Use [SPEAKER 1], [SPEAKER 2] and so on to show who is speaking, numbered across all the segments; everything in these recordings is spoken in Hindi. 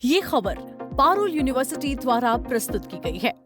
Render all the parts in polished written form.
[SPEAKER 1] ये खबर पारुल यूनिवर्सिटी द्वारा प्रस्तुत की गई है।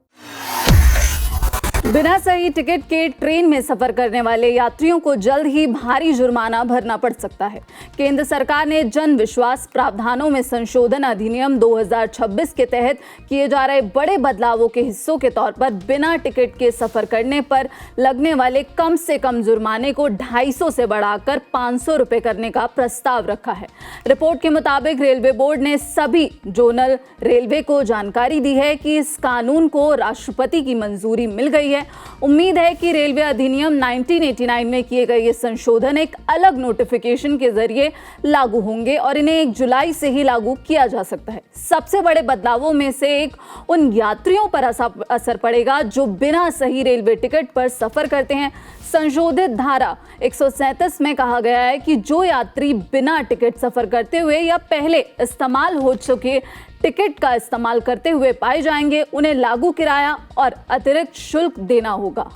[SPEAKER 2] बिना सही टिकट के ट्रेन में सफर करने वाले यात्रियों को जल्द ही भारी जुर्माना भरना पड़ सकता है। केंद्र सरकार ने जन विश्वास प्रावधानों में संशोधन अधिनियम 2026 के तहत किए जा रहे बड़े बदलावों के हिस्सों के तौर पर बिना टिकट के सफर करने पर लगने वाले कम से कम जुर्माने को 250 से बढ़ाकर 500 रुपए करने का प्रस्ताव रखा है। रिपोर्ट के मुताबिक रेलवे बोर्ड ने सभी जोनल रेलवे को जानकारी दी है कि इस कानून को राष्ट्रपति की मंजूरी मिल गई है। उम्मीद है कि रेलवे अधिनियम 1989 में किए गए ये संशोधन एक अलग नोटिफिकेशन के जरिए लागू होंगे और इन्हें 1 जुलाई से ही लागू किया जा सकता है। सबसे बड़े बदलावों में से एक उन यात्रियों पर असर पड़ेगा जो बिना सही रेलवे टिकट पर सफर करते हैं। संशोधित धारा 137 में कहा गया है कि जो यात्री बिना टिकट सफर करते हुए या पहले इस्तेमाल हो चुके टिकट का इस्तेमाल करते हुए पाए जाएंगे, उन्हें लागू किराया और अतिरिक्त शुल्क देना होगा।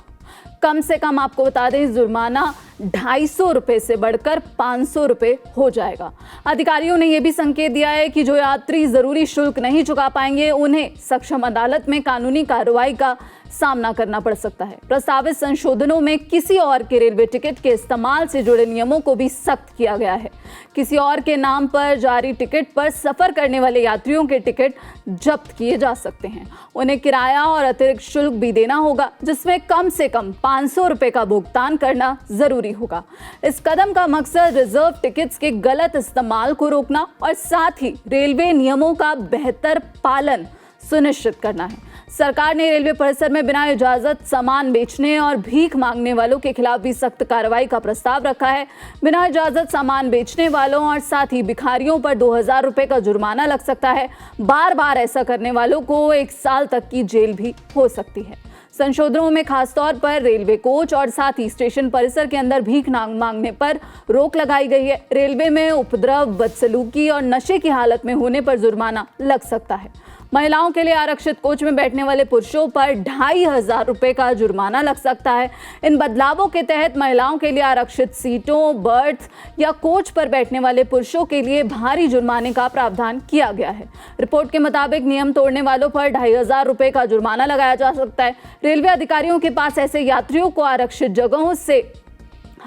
[SPEAKER 2] कम से कम आपको बता दें, जुर्माना 250 रुपए से बढ़कर 500 रुपए हो जाएगा। अधिकारियों ने यह भी संकेत दिया है कि जो यात्री जरूरी शुल्क नहीं चुका पाएंगे, उन्हें सक्षम अदालत में कानूनी कार्रवाई का सामना करना पड़ सकता है। प्रस्तावित संशोधनों में किसी और के रेलवे टिकट के इस्तेमाल से जुड़े नियमों को भी सख्त किया गया है। किसी और के नाम पर जारी टिकट पर सफर करने वाले यात्रियों के टिकट जब्त किए जा सकते हैं। उन्हें किराया और अतिरिक्त शुल्क भी देना होगा, जिसमें कम से कम 500 रुपए का भुगतान करना जरूरी होगा। इस कदम का मकसद रिजर्व टिकट्स के गलत इस्तेमाल को रोकना और साथ ही रेलवे नियमों का बेहतर पालन सुनिश्चित करना है। सरकार ने रेलवे परिसर में बिना इजाजत सामान बेचने और भीख मांगने वालों के खिलाफ भी सख्त कार्रवाई का प्रस्ताव रखा है। बिना इजाजत सामान बेचने वालों और साथ ही भिखारियों पर 2000 रुपए का जुर्माना लग सकता है। बार बार ऐसा करने वालों को 1 साल तक की जेल भी हो सकती है। संशोधनों में खासतौर पर रेलवे कोच और साथ ही स्टेशन परिसर के अंदर भीख मांगने पर रोक लगाई गई है। रेलवे में उपद्रव, बदसलूकी और नशे की हालत में होने पर जुर्माना लग सकता है। महिलाओं के लिए आरक्षित कोच में बैठने वाले पुरुषों पर 2500 रुपए का जुर्माना लग सकता है। इन बदलावों के तहत महिलाओं के लिए आरक्षित सीटों, बर्थ या कोच पर बैठने वाले पुरुषों के लिए भारी जुर्माने का प्रावधान किया गया है। रिपोर्ट के मुताबिक नियम तोड़ने वालों पर 2500 रुपए का जुर्माना लगाया जा सकता है। रेलवे अधिकारियों के पास ऐसे यात्रियों को आरक्षित जगहों से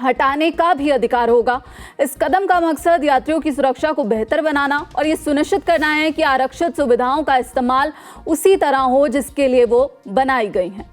[SPEAKER 2] हटाने का भी अधिकार होगा। इस कदम का मकसद यात्रियों की सुरक्षा को बेहतर बनाना और ये सुनिश्चित करना है कि आरक्षित सुविधाओं का इस्तेमाल उसी तरह हो जिसके लिए वो बनाई गई हैं।